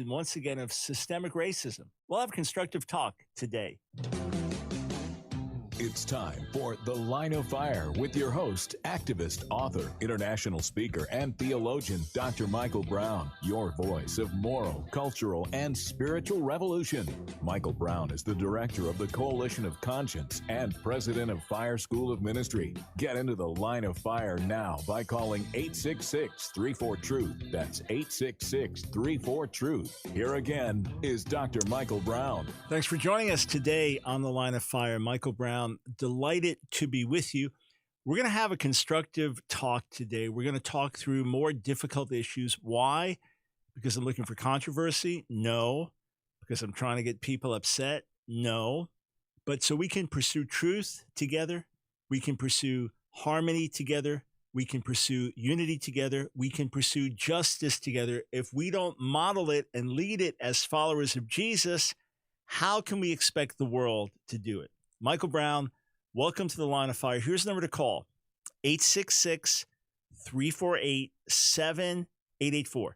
once again of systemic racism. We'll have constructive talk today. It's time for The Line of Fire with your host, activist, author, international speaker, and theologian, Dr. Michael Brown, your voice of moral, cultural, and spiritual revolution. Michael Brown is the director of the Coalition of Conscience and president of Fire School of Ministry. Get into The Line of Fire now by calling 866-34-TRUTH. That's 866-34-TRUTH. Here again is Dr. Michael Brown. Thanks for joining us today on The Line of Fire. Michael Brown, delighted to be with you. We're going to have a constructive talk today. We're going to talk through more difficult issues. Why? Because I'm looking for controversy? No. Because I'm trying to get people upset? No. But so we can pursue truth together. We can pursue harmony together. We can pursue unity together. We can pursue justice together. If we don't model it and lead it as followers of Jesus, how can we expect the world to do it? Michael Brown, welcome to The Line of Fire. Here's the number to call, 866-348-7884.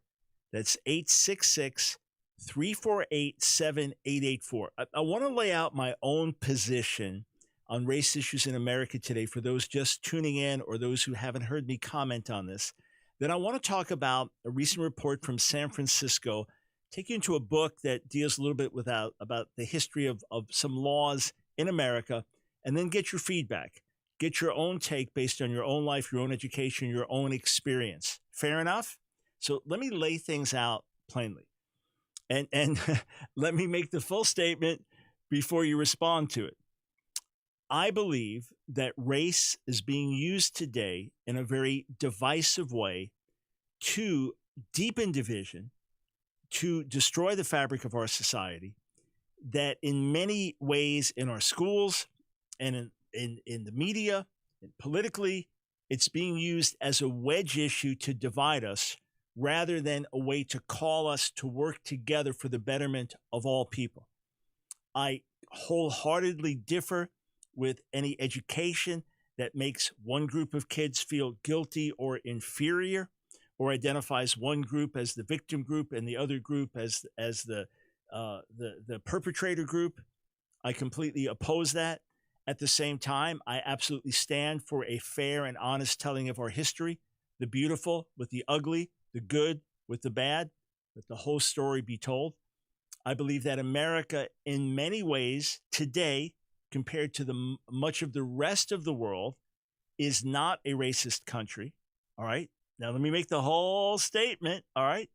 That's 866-348-7884. I want to lay out my own position on race issues in America today for those just tuning in or those who haven't heard me comment on this. Then I want to talk about a recent report from San Francisco, take you into a book that deals a little bit about the history of some laws in America, and then get your feedback. Get your own take based on your own life, your own education, your own experience. Fair enough? So let me lay things out plainly. And let me make the full statement before you respond to it. I believe that race is being used today in a very divisive way to deepen division, to destroy the fabric of our society, that in many ways in our schools and in the media and politically, it's being used as a wedge issue to divide us rather than a way to call us to work together for the betterment of all people. I wholeheartedly differ with any education that makes one group of kids feel guilty or inferior, or identifies one group as the victim group and the other group as the perpetrator group. I completely oppose that. At the same time, I absolutely stand for a fair and honest telling of our history, the beautiful with the ugly, the good with the bad, let the whole story be told. I believe that America, in many ways today, compared to much of the rest of the world, is not a racist country. All right. Now, let me make the whole statement. All right.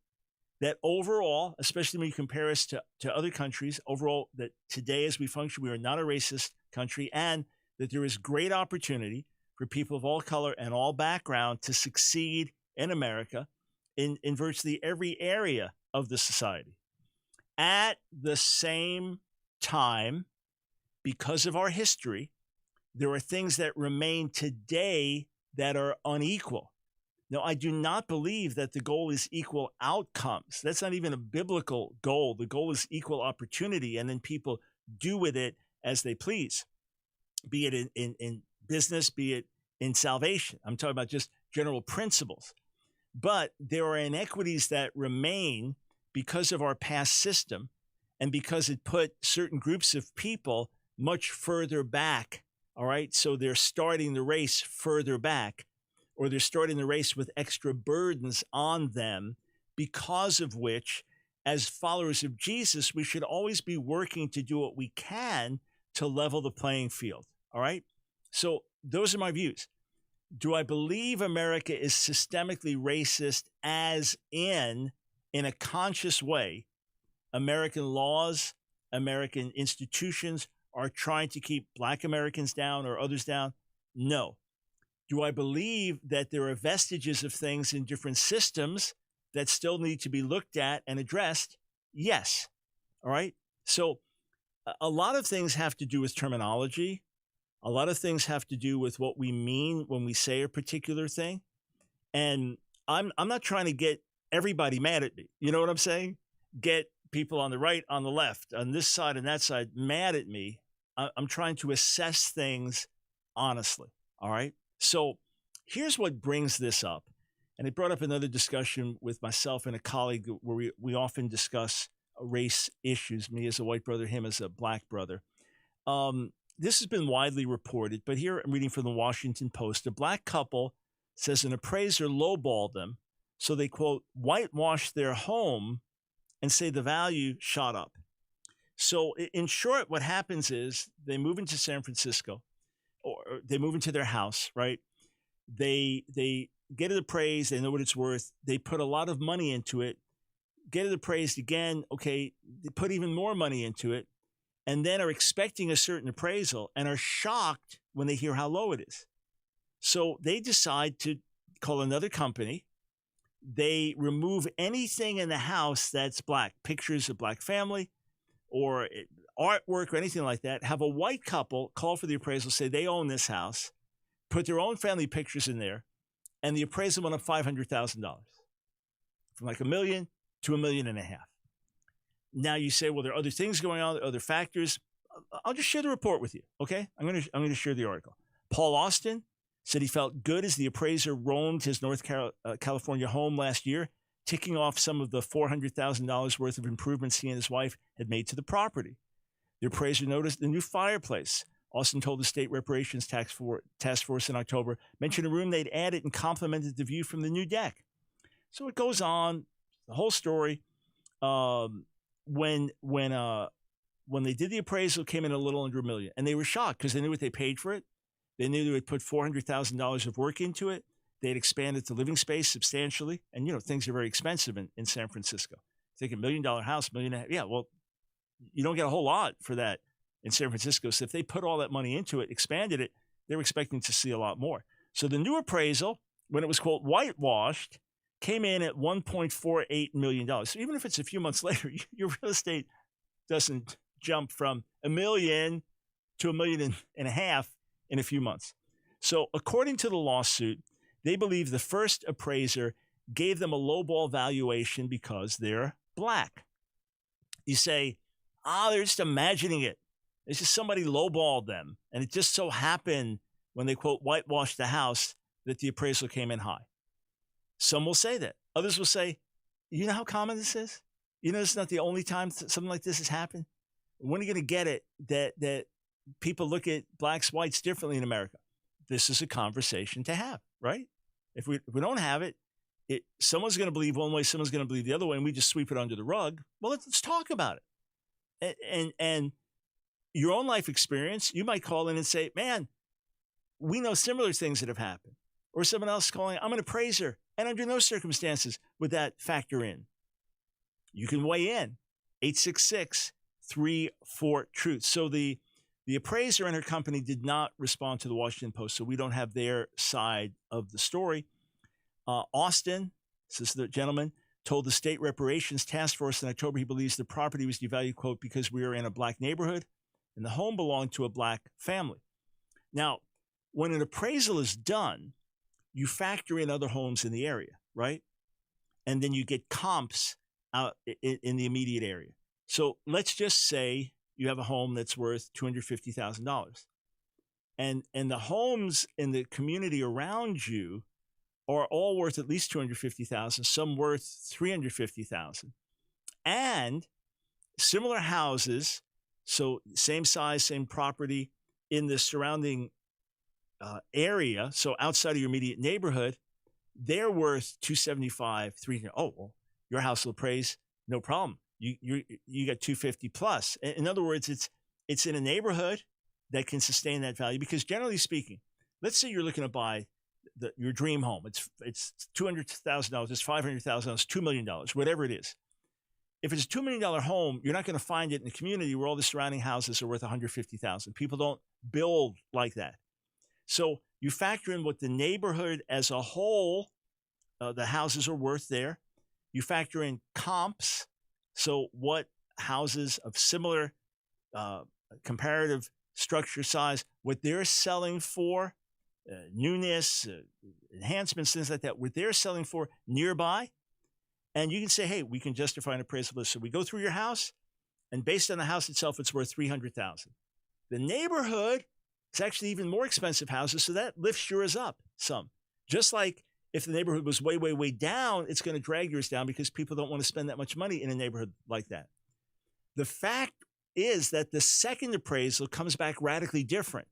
That overall, especially when you compare us to other countries, overall, that today as we function, we are not a racist country, and that there is great opportunity for people of all color and all background to succeed in America in virtually every area of the society. At the same time, because of our history, there are things that remain today that are unequal. Now, I do not believe that the goal is equal outcomes. That's not even a biblical goal. The goal is equal opportunity, and then people do with it as they please, be it in business, be it in salvation. I'm talking about just general principles. But there are inequities that remain because of our past system and because it put certain groups of people much further back, all right? So they're starting the race further back, or they're starting the race with extra burdens on them, because of which, as followers of Jesus, we should always be working to do what we can to level the playing field, all right? So those are my views. Do I believe America is systemically racist, as in a conscious way, American laws, American institutions are trying to keep Black Americans down or others down? No. Do I believe that there are vestiges of things in different systems that still need to be looked at and addressed? Yes. All right. So a lot of things have to do with terminology. A lot of things have to do with what we mean when we say a particular thing. And I'm not trying to get everybody mad at me. You know what I'm saying? Get people on the right, on the left, on this side and that side mad at me. I'm trying to assess things honestly. All right. So here's what brings this up. And it brought up another discussion with myself and a colleague where we often discuss race issues, me as a white brother, him as a black brother. This has been widely reported, but here I'm reading from the Washington Post. A black couple says an appraiser lowballed them, so they, quote, whitewashed their home and say the value shot up. So in short, what happens is they move into San Francisco, or they move into their house, right? They get it appraised, they know what it's worth, they put a lot of money into it, get it appraised again, okay, they put even more money into it, and then are expecting a certain appraisal and are shocked when they hear how low it is. So they decide to call another company. They remove anything in the house that's black, pictures of black family or artwork or anything like that. Have a white couple call for the appraisal, say they own this house, put their own family pictures in there, and the appraisal went up $500,000 from like $1 million to $1.5 million. Now you say, well, there are other things going on, other factors. I'll just share the report with you, okay? I'm going to share the article. Paul Austin said he felt good as the appraiser roamed his North California home last year, ticking off some of the $400,000 worth of improvements he and his wife had made to the property. The appraiser noticed the new fireplace. Austin told the State Reparations Task Force in October, mentioned a room they'd added and complimented the view from the new deck. So it goes on, the whole story. When they did the appraisal, it came in a little under $1 million, and they were shocked because they knew what they paid for it. They knew they had put $400,000 of work into it. They had expanded the living space substantially, and things are very expensive in San Francisco. Think $1 million house, $1.5 million. Yeah, well, you don't get a whole lot for that in San Francisco. So if they put all that money into it, expanded it, they were expecting to see a lot more. So the new appraisal, when it was, quote, whitewashed, came in at $1.48 million. So even if it's a few months later, your real estate doesn't jump from $1 million to $1.5 million in a few months. So according to the lawsuit, they believe the first appraiser gave them a lowball valuation because they're black. You say, they're just imagining it. It's just somebody lowballed them. And it just so happened when they, quote, whitewashed the house that the appraisal came in high. Some will say that. Others will say, you know how common this is? This is not the only time something like this has happened. When are you going to get it that people look at blacks, whites differently in America? This is a conversation to have, right? If we don't have it, someone's going to believe one way, someone's going to believe the other way, and we just sweep it under the rug. Well, let's talk about it. And your own life experience, you might call in and say, man, we know similar things that have happened. Or someone else calling, I'm an appraiser, and under no circumstances would that factor in. You can weigh in, 866-34-TRUTH. So the appraiser and her company did not respond to the Washington Post, so we don't have their side of the story. Austin, says the gentleman, told the State Reparations Task Force in October he believes the property was devalued, quote, because we are in a black neighborhood and the home belonged to a black family. Now, when an appraisal is done, you factor in other homes in the area, right? And then you get comps out in the immediate area. So let's just say you have a home that's worth $250,000. And the homes in the community around you are all worth at least $250,000, some worth $350,000. And similar houses, so same size, same property in the surrounding area, so outside of your immediate neighborhood, they're worth $275,000, $300,000. Oh, well, your house will appraise, no problem. You got $250,000 plus. In other words, it's in a neighborhood that can sustain that value, because generally speaking, let's say you're looking to buy your dream home. It's $200,000, it's $500,000, $2 million, whatever it is. If it's a $2 million home, you're not going to find it in a community where all the surrounding houses are worth $150,000. People don't build like that. So you factor in what the neighborhood as a whole, the houses are worth there. You factor in comps. So what houses of similar comparative structure size, what they're selling for, newness, enhancements, things like that, what they're selling for nearby. And you can say, hey, we can justify an appraisal list. So we go through your house, and based on the house itself, it's worth $300,000. The neighborhood, it's actually even more expensive houses, so that lifts yours up some. Just like if the neighborhood was way, way, way down, it's going to drag yours down because people don't want to spend that much money in a neighborhood like that. The fact is that the second appraisal comes back radically different.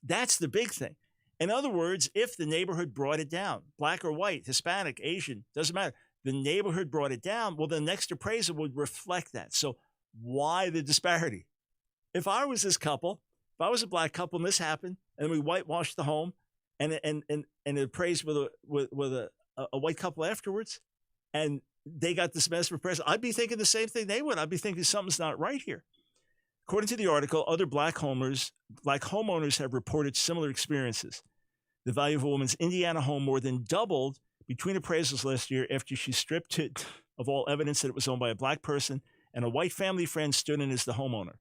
That's the big thing. In other words, if the neighborhood brought it down, black or white, Hispanic, Asian, doesn't matter, the neighborhood brought it down, well, the next appraisal would reflect that. So why the disparity? If I was this couple, if I was a black couple and this happened, and we whitewashed the home, and it appraised with a white couple afterwards, and they got this massive appraisal, I'd be thinking the same thing they would. I'd be thinking something's not right here. According to the article, other black homeowners have reported similar experiences. The value of a woman's Indiana home more than doubled between appraisals last year after she stripped it of all evidence that it was owned by a black person, and a white family friend stood in as the homeowner.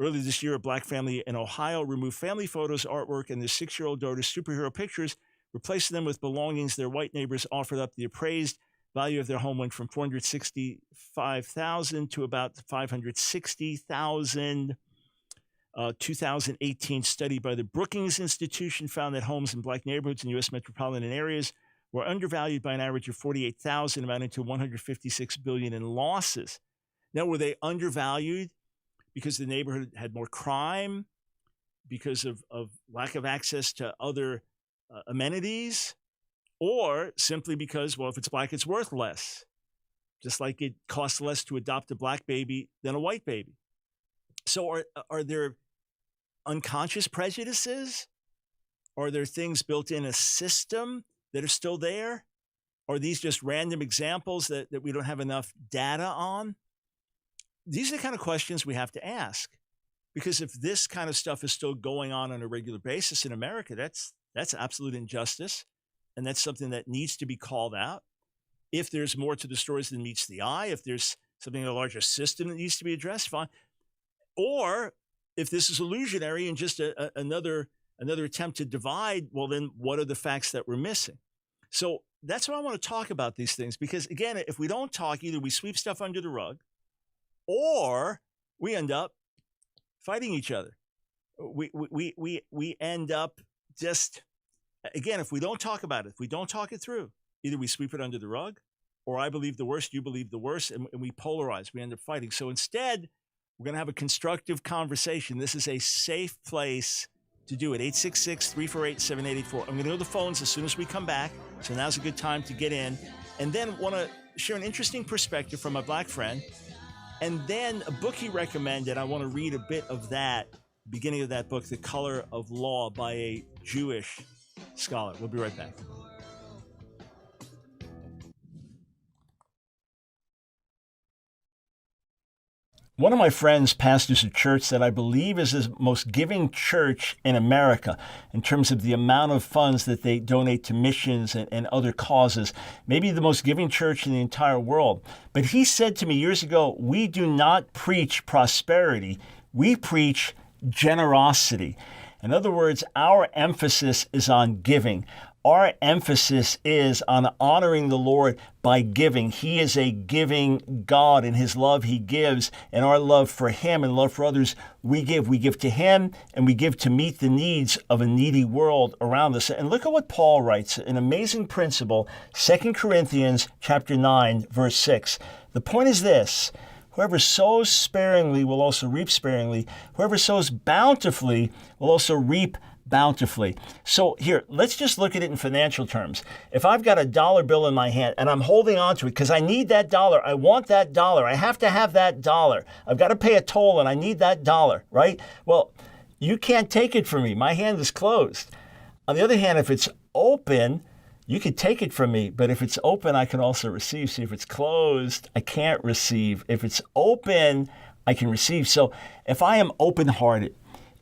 Earlier this year, a black family in Ohio removed family photos, artwork, and their 6-year-old daughter's superhero pictures, replacing them with belongings their white neighbors offered up. The appraised value of their home went from $465,000 to about $560,000. 2018 study by the Brookings Institution found that homes in black neighborhoods in U.S. metropolitan areas were undervalued by an average of $48,000, amounting to $156 billion in losses. Now, were they undervalued because the neighborhood had more crime, because of lack of access to other amenities, or simply because, well, if it's black, it's worth less, just like it costs less to adopt a black baby than a white baby? So are there unconscious prejudices? Are there things built in a system that are still there? Are these just random examples that we don't have enough data on? These are the kind of questions we have to ask. Because if this kind of stuff is still going on a regular basis in America, that's absolute injustice. And that's something that needs to be called out. If there's more to the stories than meets the eye, if there's something in a larger system that needs to be addressed, fine. Or if this is illusionary and just another attempt to divide, well, then what are the facts that we're missing? So that's why I want to talk about these things, because, again, if we don't talk, either we sweep stuff under the rug or we end up fighting each other. We end up just, again, if we don't talk about it, if we don't talk it through, either we sweep it under the rug or I believe the worst, you believe the worst, and we polarize. We end up fighting. So instead, we're going to have a constructive conversation. This is a safe place to do it. 866-348-7884. I'm going to go to the phones as soon as we come back. So now's a good time to get in. And then want to share an interesting perspective from my black friend. And then a book he recommended. I want to read a bit of that, beginning of that book, The Color of Law, by a Jewish scholar. We'll be right back. One of my friends pastors a church that I believe is the most giving church in America in terms of the amount of funds that they donate to missions and other causes, maybe the most giving church in the entire world. But he said to me years ago, we do not preach prosperity, we preach generosity. In other words, our emphasis is on giving. Our emphasis is on honoring the Lord by giving. He is a giving God. In his love, he gives. And our love for him and love for others, we give. We give to him, and we give to meet the needs of a needy world around us. And look at what Paul writes, an amazing principle, 2 Corinthians chapter 9, verse 6. The point is this: whoever sows sparingly will also reap sparingly. Whoever sows bountifully will also reap bountifully. So here, let's just look at it in financial terms. If I've got a dollar bill in my hand and I'm holding on to it because I need that dollar, I want that dollar, I have to have that dollar, I've got to pay a toll and I need that dollar, right? Well, you can't take it from me. My hand is closed. On the other hand, if it's open, you could take it from me, but if it's open, I can also receive. See, if it's closed, I can't receive. If it's open, I can receive. So if I am open-hearted,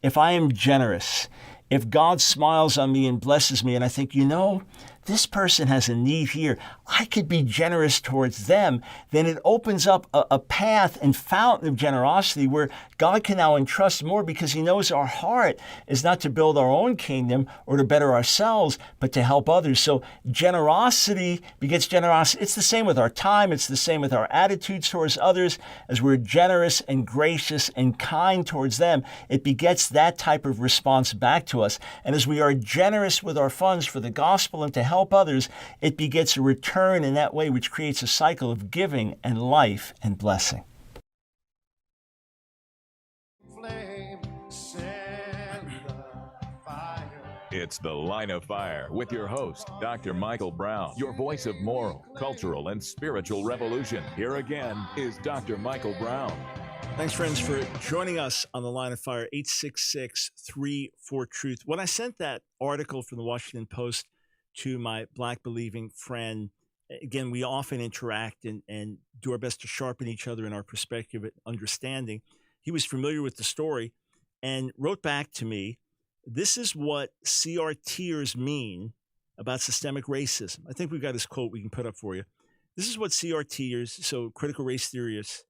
if I am generous, if God smiles on me and blesses me and I think, this person has a need here, I could be generous towards them, then it opens up a path and fountain of generosity where God can now entrust more because he knows our heart is not to build our own kingdom or to better ourselves, but to help others. So generosity begets generosity. It's the same with our time. It's the same with our attitudes towards others. As we're generous and gracious and kind towards them, it begets that type of response back to us. And as we are generous with our funds for the gospel and to help help others, it begets a return in that way, which creates a cycle of giving and life and blessing. It's The Line of Fire with your host, Dr. Michael Brown, your voice of moral, cultural, and spiritual revolution. Here again is Dr. Michael Brown. Thanks, friends, for joining us on The Line of Fire, 866-34-TRUTH. When I sent that article from the Washington Post to my Black-believing friend, again, we often interact and do our best to sharpen each other in our perspective and understanding. He was familiar with the story and wrote back to me, "This is what CRTers mean about systemic racism." I think we've got his quote we can put up for you. This is what CRTers, so critical race theorists,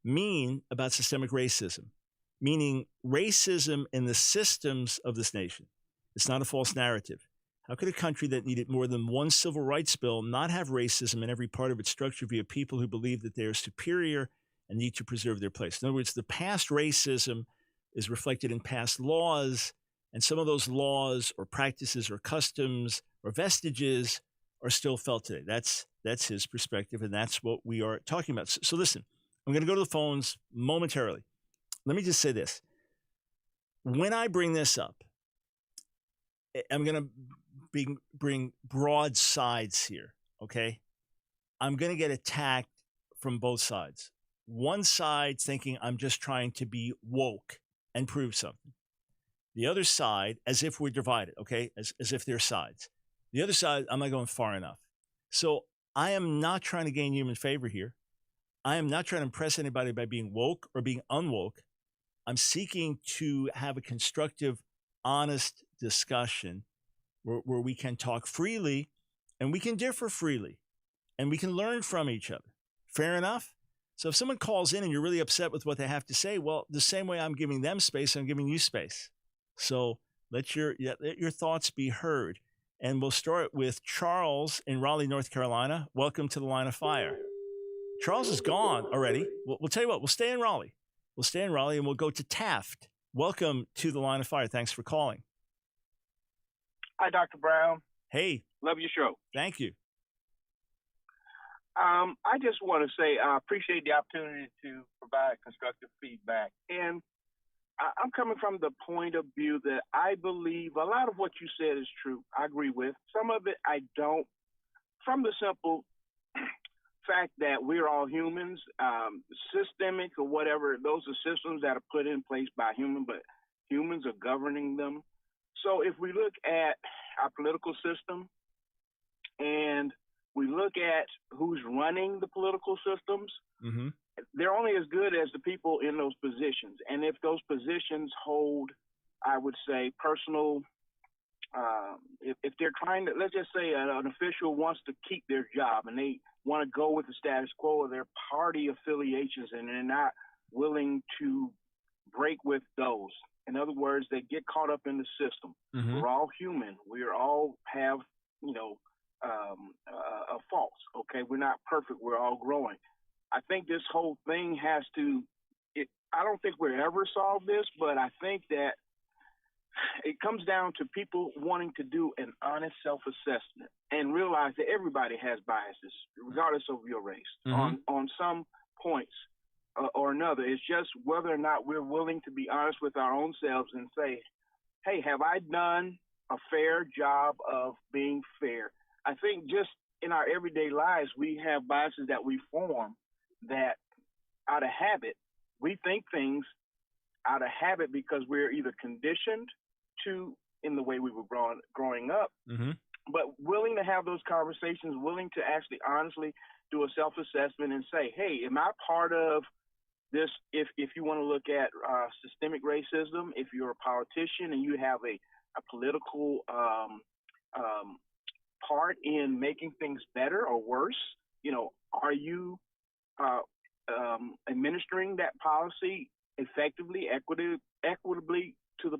mean about systemic racism, meaning racism in the systems of this nation. It's not a false narrative. How could a country that needed more than one civil rights bill not have racism in every part of its structure via people who believe that they are superior and need to preserve their place? In other words, the past racism is reflected in past laws, and some of those laws or practices or customs or vestiges are still felt today. That's his perspective, and that's what we are talking about. So listen, I'm going to go to the phones momentarily. Let me just say this. When I bring this up, I'm going to bring broad sides here, okay? I'm going to get attacked from both sides. One side thinking I'm just trying to be woke and prove something. The other side, as if we're divided, okay? As if they're sides. The other side, I'm not going far enough. So I am not trying to gain human favor here. I am not trying to impress anybody by being woke or being unwoke. I'm seeking to have a constructive, honest discussion where we can talk freely and we can differ freely and we can learn from each other. Fair enough? So if someone calls in and you're really upset with what they have to say, well, the same way I'm giving them space, I'm giving you space. So let your thoughts be heard. And we'll start with Charles in Raleigh, North Carolina. Welcome to The Line of Fire. Charles is gone already. We'll tell you what, we'll stay in Raleigh. We'll stay in Raleigh and we'll go to Taft. Welcome to The Line of Fire. Thanks for calling. Hi, Dr. Brown. Hey. Love your show. Thank you. I just want to say I appreciate the opportunity to provide constructive feedback. And I'm coming from the point of view that I believe a lot of what you said is true. I agree with. Some of it I don't. From the simple fact that we're all humans, systemic or whatever, those are systems that are put in place by humans, but humans are governing them. So if we look at our political system and we look at who's running the political systems, they're only as good as the people in those positions. And if those positions hold, I would say, personal, if they're trying to, let's just say an official wants to keep their job and they want to go with the status quo of their party affiliations and they're not willing to break with those. In other words, they get caught up in the system. We're all human. We all have, faults. Okay, we're not perfect. We're all growing. I think this whole thing has to. I don't think we'll ever solve this, but I think that it comes down to people wanting to do an honest self-assessment and realize that everybody has biases, regardless of your race, on some points or another. It's just whether or not we're willing to be honest with our own selves and say, hey, have I done a fair job of being fair? I think just in our everyday lives, we have biases that we form that out of habit, we think things out of habit because we're either conditioned to in the way we were growing up, but willing to have those conversations, willing to actually honestly do a self-assessment and say, hey, am I part of this? If you want to look at systemic racism, if you're a politician and you have a political part in making things better or worse, are you administering that policy effectively, equitably to the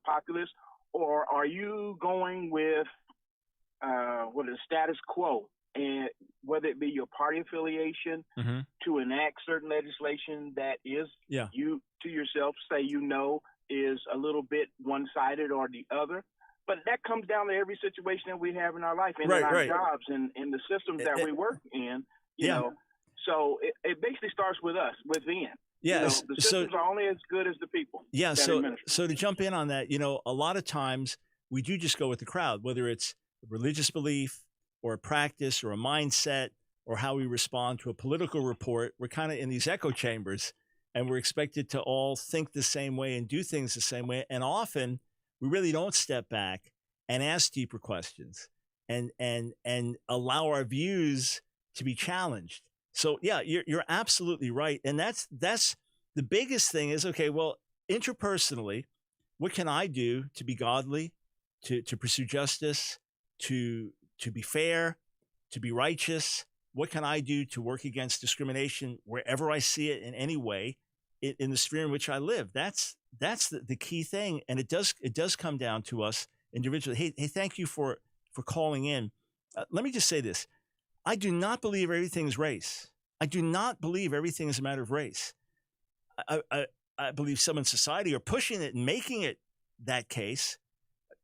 populace, or are you going with the status quo, and whether it be your party affiliation to enact certain legislation that is you to yourself say is a little bit one-sided or the other? but that comes down to every situation that we have in our life and Right, in our right. jobs and in the systems that we work in, you know. So it basically starts with us, within. Yeah. You know, the systems are only as good as the people. Yeah. So to jump in on that, you know, a lot of times we do just go with the crowd, whether it's religious belief or a practice or a mindset or how we respond to a political report. We're kind of in these echo chambers, and we're expected to all think the same way and do things the same way. And often we really don't step back and ask deeper questions and allow our views to be challenged. So yeah, you're absolutely right. And that's the biggest thing is, okay, well, interpersonally, what can I do to be godly, to pursue justice, to be fair, to be righteous? What can I do to work against discrimination wherever I see it in any way in the sphere in which I live? That's the key thing. And it does come down to us individually. Hey, thank you for calling in. Let me just say this. I do not believe everything is race. I do not believe everything is a matter of race. I believe some in society are pushing it and making it that case.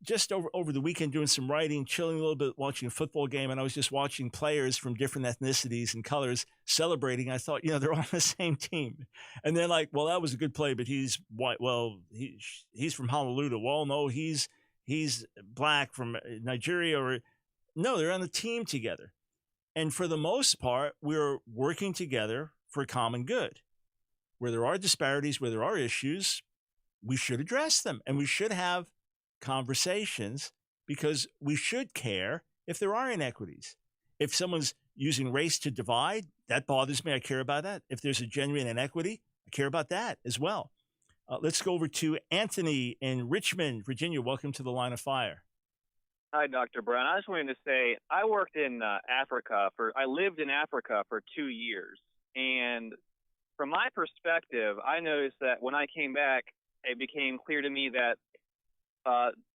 Just over the weekend, doing some writing, chilling a little bit, watching a football game, and I was just watching players from different ethnicities and colors celebrating. I thought, you know, they're all on the same team. And they're like, well, that was a good play, but he's white. Well, he's from Honolulu. Well, no, he's black from Nigeria. Or no, they're on the team together. And for the most part, we're working together for a common good. Where there are disparities, where there are issues, we should address them, and we should have conversations, because we should care if there are inequities. If someone's using race to divide, that bothers me. I care about that. If there's a genuine inequity, I care about that as well. Let's go over to Anthony in Richmond, Virginia. Welcome to the Line of Fire. Hi, Dr. Brown. I just wanted to say I worked in Africa I lived in Africa for 2 years. And from my perspective, I noticed that when I came back, it became clear to me that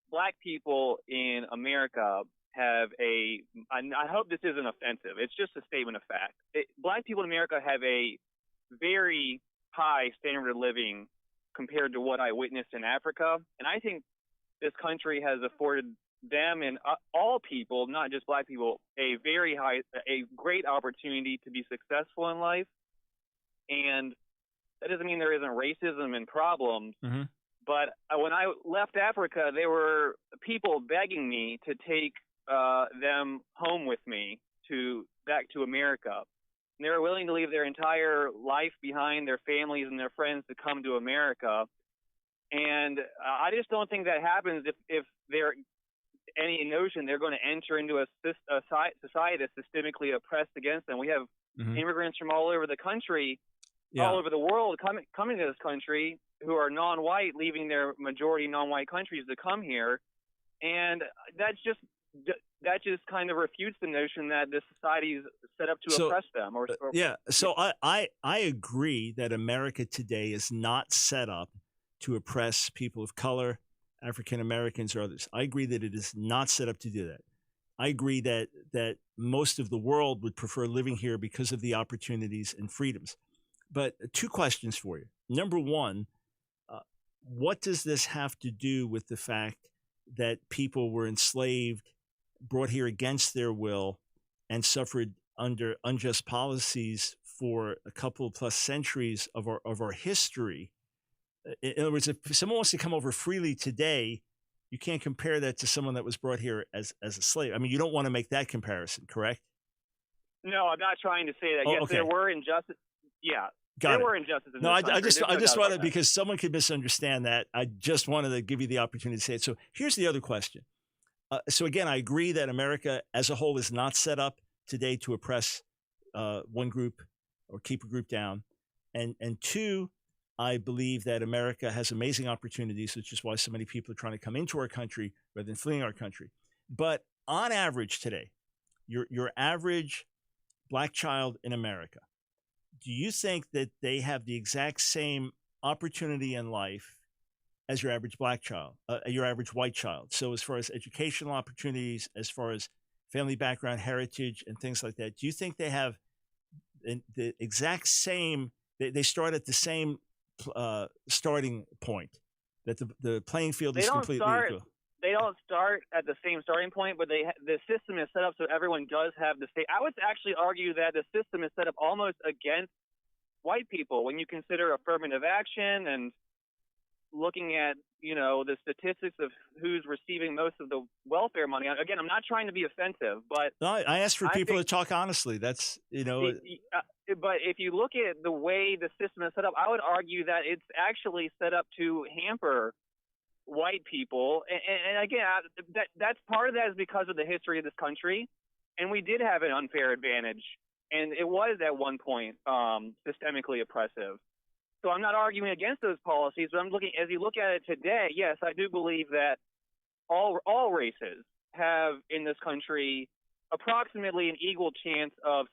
black people in America have I hope this isn't offensive. It's just a statement of fact. Black people in America have a very high standard of living compared to what I witnessed in Africa. And I think this country has afforded them and all people, not just black people, a great opportunity to be successful in life. And that doesn't mean there isn't racism and problems. Mm-hmm. But when I left Africa, there were people begging me to take them home with me back to America. And they were willing to leave their entire life behind, their families and their friends, to come to America. And I just don't think that happens if they're any notion they're going to enter into a society that's systemically oppressed against them. We have immigrants from all over the country, all over the world coming to this country who are non-white, leaving their majority non-white countries to come here. And that just kind of refutes the notion that this society is set up to oppress them. So I agree that America today is not set up to oppress people of color, African Americans, or others. I agree that it is not set up to do that. I agree that most of the world would prefer living here because of the opportunities and freedoms. But two questions for you. Number one, what does this have to do with the fact that people were enslaved, brought here against their will, and suffered under unjust policies for a couple plus centuries of our history? In other words, if someone wants to come over freely today, you can't compare that to someone that was brought here as a slave. I mean, you don't want to make that comparison, correct? No, I'm not trying to say that. Oh, yes, okay. there were injustices. Yeah. There were injustices. No, I just wanted, because someone could misunderstand that. I just wanted to give you the opportunity to say it. So here's the other question. So again, I agree that America as a whole is not set up today to oppress one group or keep a group down. And two, I believe that America has amazing opportunities, which is why so many people are trying to come into our country rather than fleeing our country. But on average today, your average black child in America, do you think that they have the exact same opportunity in life as your average black child, your average white child? So as far as educational opportunities, as far as family background, heritage, and things like that, do you think they have the exact same, they start at the same starting point, that the playing field is completely equal? they don't start at the same starting point, but the system is set up so everyone does have the same. I would actually argue that the system is set up almost against white people when you consider affirmative action and looking at, the statistics of who's receiving most of the welfare money. Again, I'm not trying to be offensive, but No, I asked for people to talk honestly. That's, but if you look at the way the system is set up, I would argue that it's actually set up to hamper white people. And again, that's part of that is because of the history of this country. And we did have an unfair advantage. And it was at one point systemically oppressive. So I'm not arguing against those policies, but as you look at it today, yes, I do believe that all races have in this country approximately an equal chance of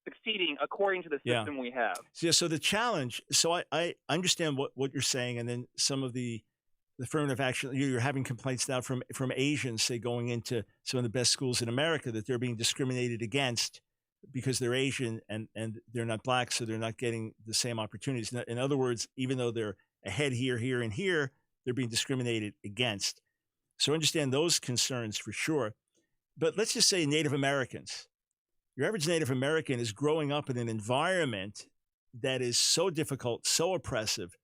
succeeding according to the system we have. So the challenge, so I understand what you're saying, and then some of the affirmative action, you're having complaints now from Asians, say, going into some of the best schools in America, that they're being discriminated against because they're Asian and they're not black, so they're not getting the same opportunities. In other words, even though they're ahead here, and here, they're being discriminated against. So understand those concerns for sure. But let's just say Native Americans. Your average Native American is growing up in an environment that is so difficult, so oppressive,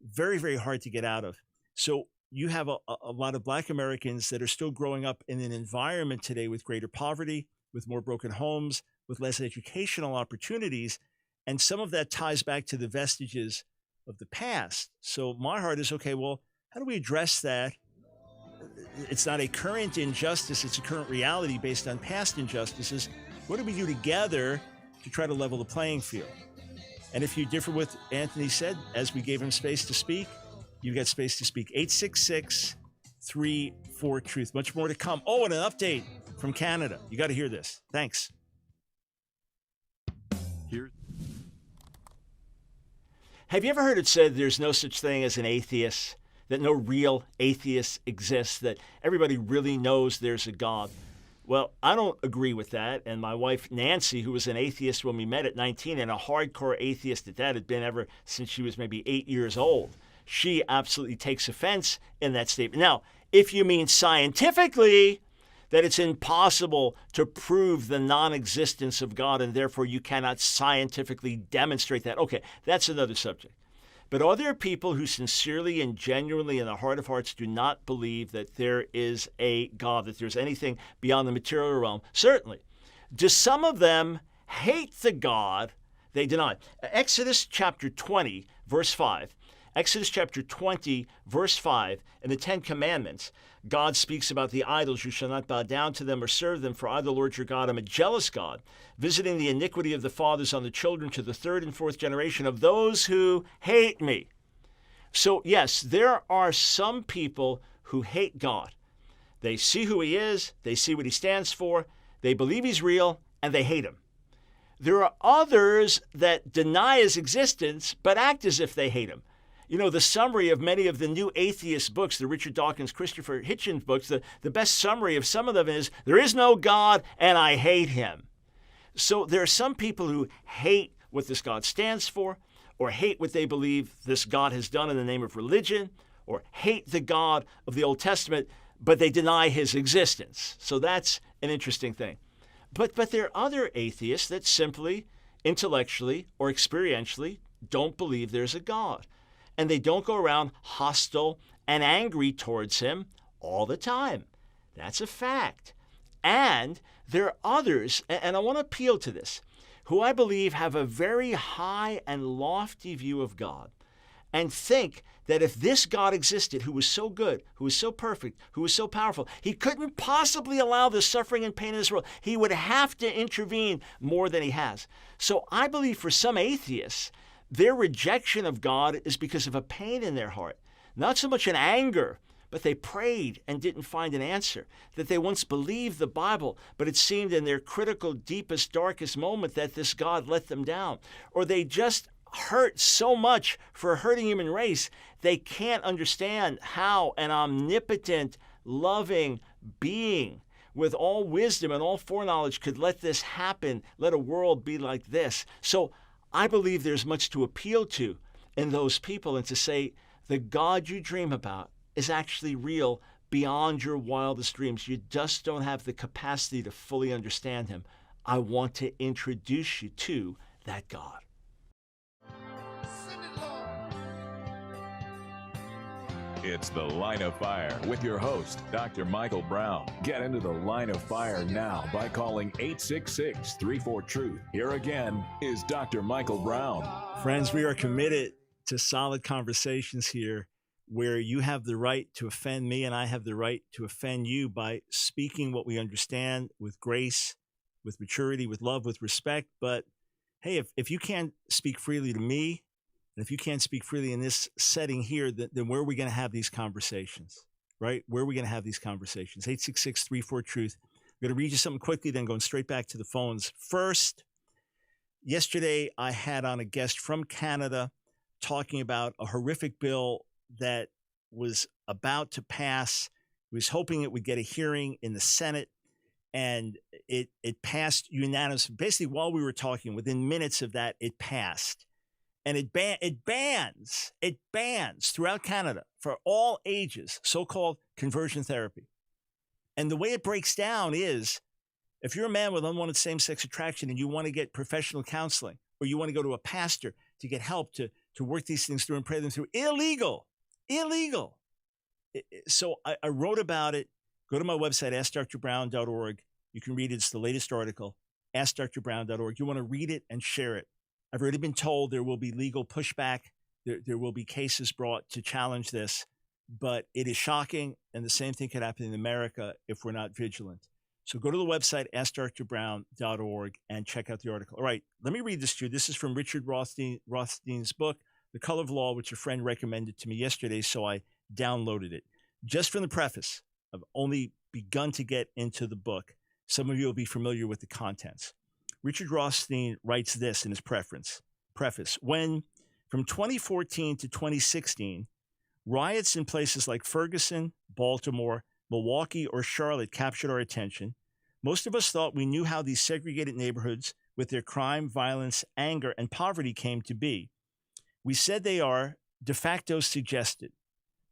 very, very hard to get out of. So you have a lot of Black Americans that are still growing up in an environment today with greater poverty, with more broken homes, with less educational opportunities. And some of that ties back to the vestiges of the past. So my heart is, okay, well, how do we address that? It's not a current injustice, it's a current reality based on past injustices. What do we do together to try to level the playing field? And if you differ with Anthony said, as we gave him space to speak, you've got space to speak. 866-34-TRUTH. Much more to come. Oh, and an update from Canada. You got to hear this. Thanks. Have you ever heard it said there's no such thing as an atheist, that no real atheist exists, that everybody really knows there's a God? Well, I don't agree with that. And my wife, Nancy, who was an atheist when we met at 19 and a hardcore atheist at that, had been ever since she was maybe 8 years old. She absolutely takes offense in that statement. Now, if you mean scientifically, that it's impossible to prove the non-existence of God and therefore you cannot scientifically demonstrate that, okay, that's another subject. But are there people who sincerely and genuinely in the heart of hearts do not believe that there is a God, that there's anything beyond the material realm? Certainly. Do some of them hate the God they deny? Exodus chapter 20, verse 5. Exodus chapter 20, verse 5, in the Ten Commandments, God speaks about the idols. You shall not bow down to them or serve them, for I, the Lord your God, am a jealous God, visiting the iniquity of the fathers on the children to the third and fourth generation of those who hate me. So, yes, there are some people who hate God. They see who he is, they see what he stands for, they believe he's real, and they hate him. There are others that deny his existence, but act as if they hate him. You know, the summary of many of the new atheist books, the Richard Dawkins, Christopher Hitchens books, the best summary of some of them is, there is no God and I hate him. So there are some people who hate what this God stands for, or hate what they believe this God has done in the name of religion, or hate the God of the Old Testament, but they deny his existence. So that's an interesting thing. But there are other atheists that simply, intellectually or experientially, don't believe there's a God. And they don't go around hostile and angry towards him all the time. That's a fact. And there are others, and I want to appeal to this, who I believe have a very high and lofty view of God and think that if this God existed, who was so good, who was so perfect, who was so powerful, he couldn't possibly allow the suffering and pain in this world. He would have to intervene more than he has. So I believe for some atheists, their rejection of God is because of a pain in their heart, not so much an anger, but they prayed and didn't find an answer, that they once believed the Bible, but it seemed in their critical, deepest, darkest moment that this God let them down, or they just hurt so much for a hurting human race, they can't understand how an omnipotent, loving being with all wisdom and all foreknowledge could let this happen, let a world be like this. So I believe there's much to appeal to in those people and to say the God you dream about is actually real beyond your wildest dreams. You just don't have the capacity to fully understand him. I want to introduce you to that God. It's The Line of Fire with your host, Dr. Michael Brown. Get into the Line of Fire now by calling 866-34-TRUTH. Here again is Dr. Michael Brown. Friends, we are committed to solid conversations here where you have the right to offend me and I have the right to offend you by speaking what we understand with grace, with maturity, with love, with respect. But hey, if you can't speak freely to me, and if you can't speak freely in this setting here, then where are we going to have these conversations, right? Where are we going to have these conversations? 866-34-TRUTH. I'm going to read you something quickly, then going straight back to the phones. First, yesterday I had on a guest from Canada talking about a horrific bill that was about to pass. He was hoping it would get a hearing in the Senate, and it passed unanimously. Basically, while we were talking, within minutes of that, it passed. And it bans throughout Canada for all ages, so-called conversion therapy. And the way it breaks down is, if you're a man with unwanted same-sex attraction and you want to get professional counseling, or you want to go to a pastor to get help to work these things through and pray them through, illegal. So I wrote about it. Go to my website, askdrbrown.org. You can read it. It's the latest article, askdrbrown.org. You want to read it and share it. I've already been told there will be legal pushback. There will be cases brought to challenge this, but it is shocking, and the same thing could happen in America if we're not vigilant. So go to the website, askdrbrown.org, and check out the article. All right, let me read this to you. This is from Richard Rothstein's book, The Color of Law, which a friend recommended to me yesterday, so I downloaded it. Just from the preface, I've only begun to get into the book. Some of you will be familiar with the contents. Richard Rothstein writes this in his preface. When, from 2014 to 2016, riots in places like Ferguson, Baltimore, Milwaukee, or Charlotte captured our attention, most of us thought we knew how these segregated neighborhoods, with their crime, violence, anger, and poverty, came to be. We said they are, de facto suggested,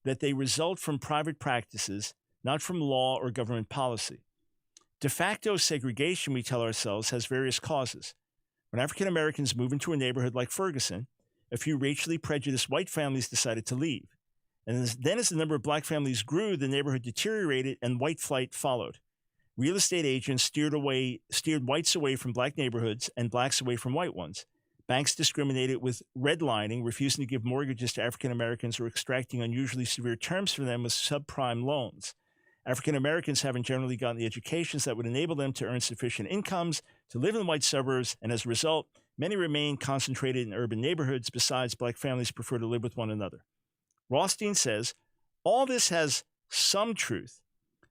that they result from private practices, not from law or government policy. De facto segregation, we tell ourselves, has various causes. When African Americans move into a neighborhood like Ferguson, a few racially prejudiced white families decided to leave. And then as the number of black families grew, the neighborhood deteriorated and white flight followed. Real estate agents steered whites away from black neighborhoods and blacks away from white ones. Banks discriminated with redlining, refusing to give mortgages to African Americans or extracting unusually severe terms from them with subprime loans. African Americans haven't generally gotten the educations that would enable them to earn sufficient incomes to live in white suburbs, and as a result, many remain concentrated in urban neighborhoods. Besides, black families prefer to live with one another. Rothstein says, all this has some truth,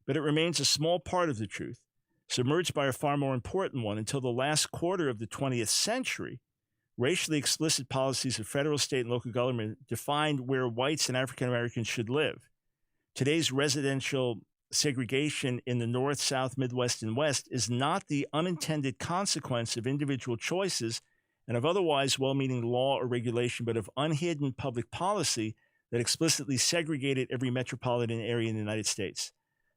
but it remains a small part of the truth, submerged by a far more important one. Until the last quarter of the 20th century, racially explicit policies of federal, state, and local government defined where whites and African Americans should live. Today's residential segregation in the North, South, Midwest, and West is not the unintended consequence of individual choices and of otherwise well-meaning law or regulation, but of unhidden public policy that explicitly segregated every metropolitan area in the United States.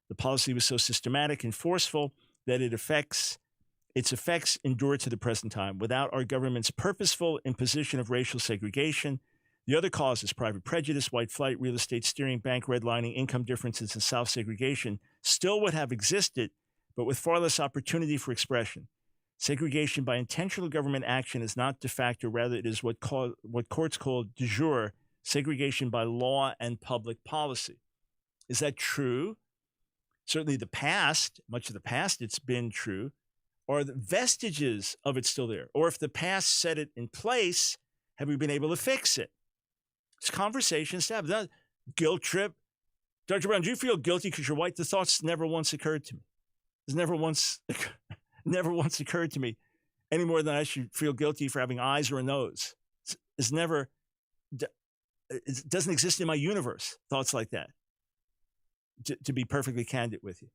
The policy was so systematic and forceful that its effects endure to the present time. Without our government's purposeful imposition of racial segregation, the other causes, private prejudice, white flight, real estate steering, bank redlining, income differences, and South segregation, still would have existed, but with far less opportunity for expression. Segregation by intentional government action is not de facto, rather it is what courts call de jure segregation by law and public policy. Is that true? Certainly the past, much of the past, it's been true. Are the vestiges of it still there? Or if the past set it in place, have we been able to fix it? It's conversations to have. Guilt trip. Dr. Brown, do you feel guilty because you're white? The thoughts never once occurred to me. It's never once occurred to me any more than I should feel guilty for having eyes or a nose. It doesn't exist in my universe, thoughts like that, to be perfectly candid with you.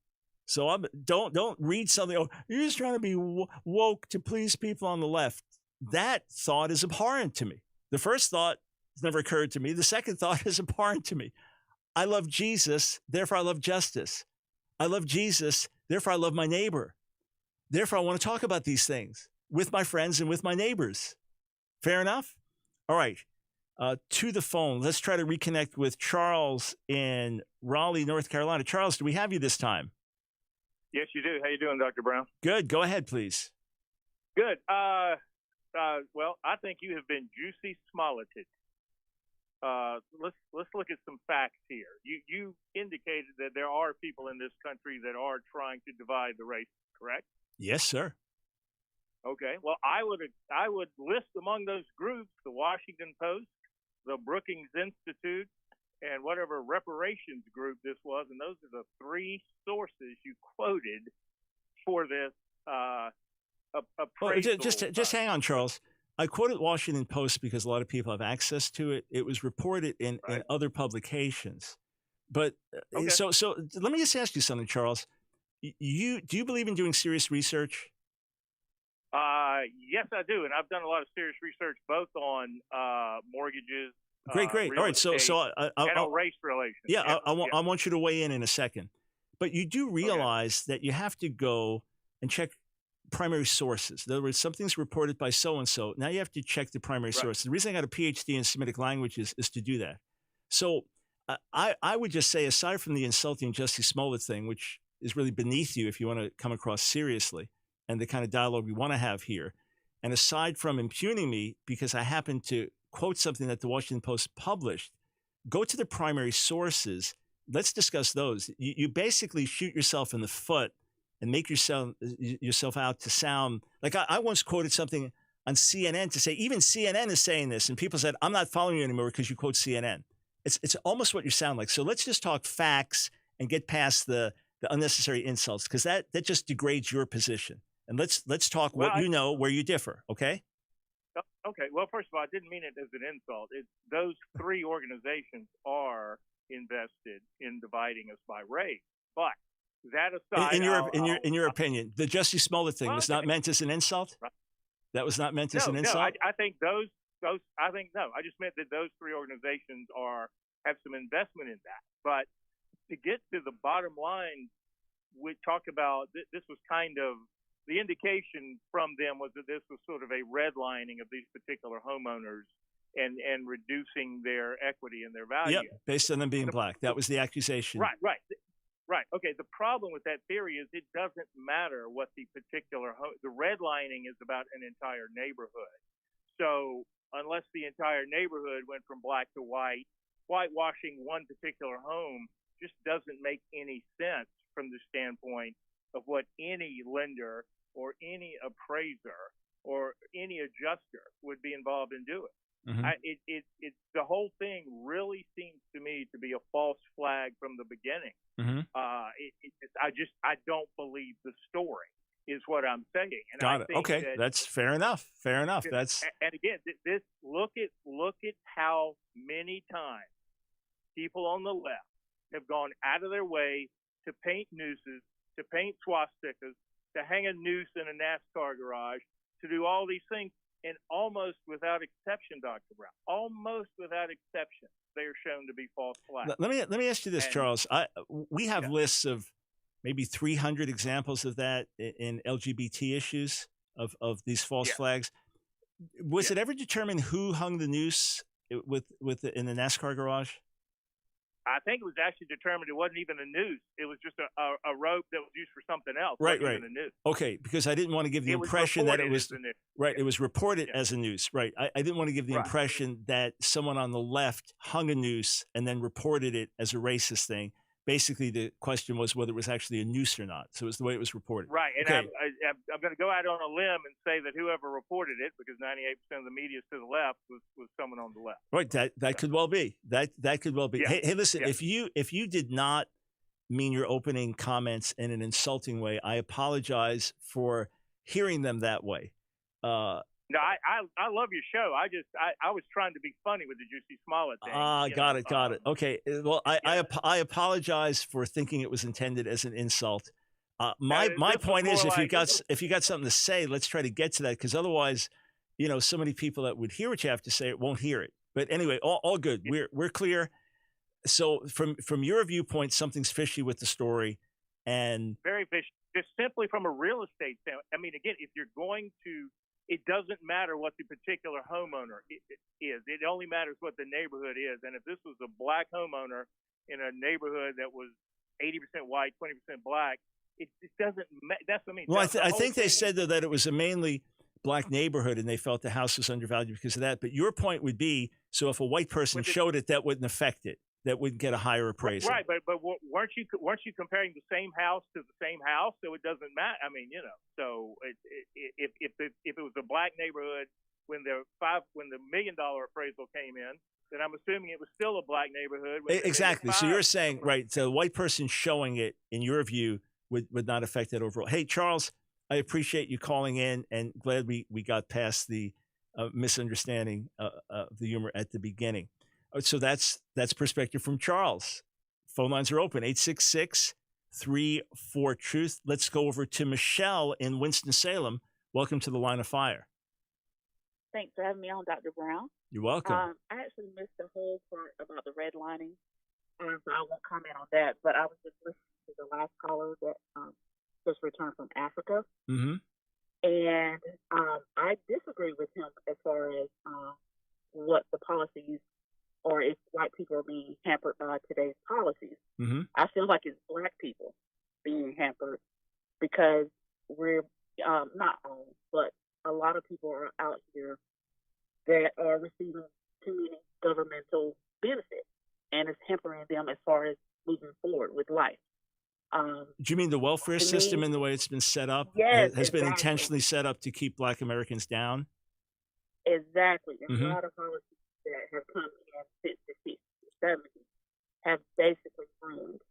So don't read something, oh, you're just trying to be woke to please people on the left. That thought is abhorrent to me. The first thought has never occurred to me. The second thought is abhorrent to me. I love Jesus, therefore I love justice. I love Jesus, therefore I love my neighbor. Therefore, I want to talk about these things with my friends and with my neighbors. Fair enough? All right. To the phone. Let's try to reconnect with Charles in Raleigh, North Carolina. Charles, do we have you this time? Yes, you do. How you doing, Dr. Brown? Good. Go ahead, please. Good. Well, I think you have been juicy smolleted. Let's look at some facts here. You indicated that there are people in this country that are trying to divide the race, correct? Yes, sir. Okay. Well, I would list among those groups the Washington Post, the Brookings Institute, and whatever reparations group this was, and those are the three sources you quoted for this appraisal. Well, just hang on, Charles. I quoted Washington Post because a lot of people have access to it. It was reported in other publications. But okay. So let me just ask you something, Charles. Do you believe in doing serious research? Yes, I do, and I've done a lot of serious research both on mortgages. Great. All right, so and race relations. Yeah, I want you to weigh in a second, but you do realize that you have to go and check primary sources. In other words, something's reported by so and so. Now you have to check the primary source. The reason I got a PhD in Semitic languages is to do that. So I would just say, aside from the insulting Jussie Smollett thing, which is really beneath you if you want to come across seriously, and the kind of dialogue we want to have here, and aside from impugning me because I happen to quote something that the Washington Post published, go to the primary sources. Let's discuss those. You basically shoot yourself in the foot and make yourself out to sound like I once quoted something on CNN to say, even CNN is saying this. And people said, I'm not following you anymore because you quote CNN. It's almost what you sound like. So let's just talk facts and get past the unnecessary insults, because that just degrades your position. And let's talk where you differ, okay? Okay. Well, first of all, I didn't mean it as an insult. Those three organizations are invested in dividing us by race. But that aside, in your opinion, the Jussie Smollett thing was not meant as an insult. Right. That was not meant as an insult. No, I think those. I think no. I just meant that those three organizations have some investment in that. But to get to the bottom line, we talk about this was kind of. The indication from them was that this was sort of a redlining of these particular homeowners and reducing their equity and their value. Yep, based on them being black. That was the accusation. Right. Okay, the problem with that theory is it doesn't matter what the particular the redlining is about an entire neighborhood. So unless the entire neighborhood went from black to white, whitewashing one particular home just doesn't make any sense from the standpoint of what any lender or any appraiser or any adjuster would be involved in doing. Mm-hmm. The whole thing really seems to me to be a false flag from the beginning. Mm-hmm. I don't believe the story is what I'm saying. And Got it. Okay, that's fair enough. Fair enough. That's and again, this look at how many times people on the left have gone out of their way to paint nooses, to paint swastikas, to hang a noose in a NASCAR garage, to do all these things, and almost without exception, Dr. Brown, almost without exception, they are shown to be false flags. Let me ask you this, Charles. We have lists of maybe 300 examples of that in LGBT issues of these false flags. Was it ever determined who hung the noose in the NASCAR garage? I think it was actually determined it wasn't even a noose. It was just a rope that was used for something else. Right. Even a noose. Okay, because I didn't want to give the impression that it was right. It was reported as a noose. Right. I didn't want to give the impression that someone on the left hung a noose and then reported it as a racist thing. Basically, the question was whether it was actually a noose or not. So it was the way it was reported. Right. And okay. I'm going to go out on a limb and say that whoever reported it, because 98% of the media is to the left, was someone on the left. Right. That could well be. That could well be. Yeah. Hey, listen. Yeah. If you did not mean your opening comments in an insulting way, I apologize for hearing them that way. No, I love your show. I was trying to be funny with the Jussie Smollett thing. Got it. Okay. Well, I apologize for thinking it was intended as an insult. My point is, if you got something to say, let's try to get to that, because otherwise, so many people that would hear what you have to say won't hear it. But anyway, all good. We're clear. So from your viewpoint, something's fishy with the story, and Very fishy. Just simply from a real estate standpoint. I mean, again, if you're going to, it doesn't matter what the particular homeowner is. It only matters what the neighborhood is. And if this was a black homeowner in a neighborhood that was 80% white, 20% black, it doesn't. That's what I mean. well, I think they said though that it was a mainly black neighborhood, and they felt the house was undervalued because of that. But your point would be, so if a white person showed it, that wouldn't affect it. That wouldn't get a higher appraisal. Right, but weren't you comparing the same house to the same house? So it doesn't matter. I mean, so if it was a black neighborhood when the $1 million appraisal came in, then I'm assuming it was still a black neighborhood. Exactly. So you're saying, right, so a white person showing it, in your view, would not affect that overall. Hey, Charles, I appreciate you calling in, and glad we got past the misunderstanding of the humor at the beginning. So that's perspective from Charles. Phone lines are open, 866-34-TRUTH. Let's go over to Michelle in Winston-Salem. Welcome to the Line of Fire. Thanks for having me on, Dr. Brown. You're welcome. I actually missed the whole part about the redlining, so I won't comment on that. But I was just listening to the last caller that just returned from Africa. Mm-hmm. And I disagree with him as far as what the policies, or if white people are being hampered by today's policies. Mm-hmm. I feel like it's black people being hampered because we're not all, but a lot of people are out here that are receiving too many governmental benefits, and it's hampering them as far as moving forward with life. Do you mean the welfare system and the way it's been set up? Yes, has been intentionally set up to keep black Americans down? Exactly. And Mm-hmm. a lot of policies that have come in since the 60s, 70s have basically ruined,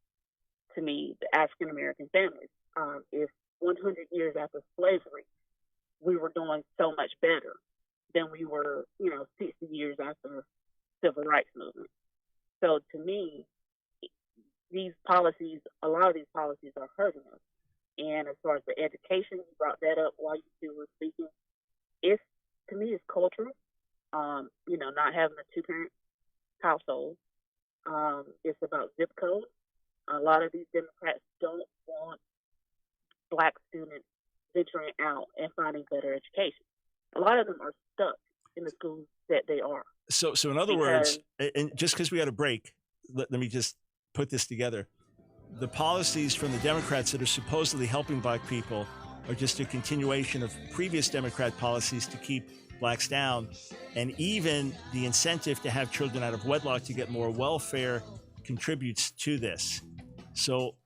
to me, the African American families. If 100 years after slavery, we were doing so much better than we were, 60 years after the civil rights movement. So to me, these policies, a lot of these policies are hurting us. And as far as the education, you brought that up while you two were speaking. To me, it's cultural. Not having a two-parent household. It's about zip code. A lot of these Democrats don't want black students venturing out and finding better education. A lot of them are stuck in the schools that they are. So in other words, and just because we had a break, let me just put this together. The policies from the Democrats that are supposedly helping black people are just a continuation of previous Democrat policies to keep blacks down, and even the incentive to have children out of wedlock to get more welfare contributes to this. So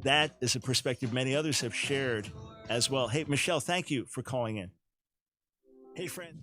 that is a perspective many others have shared as well. Hey, Michelle, thank you for calling in. Hey, friend.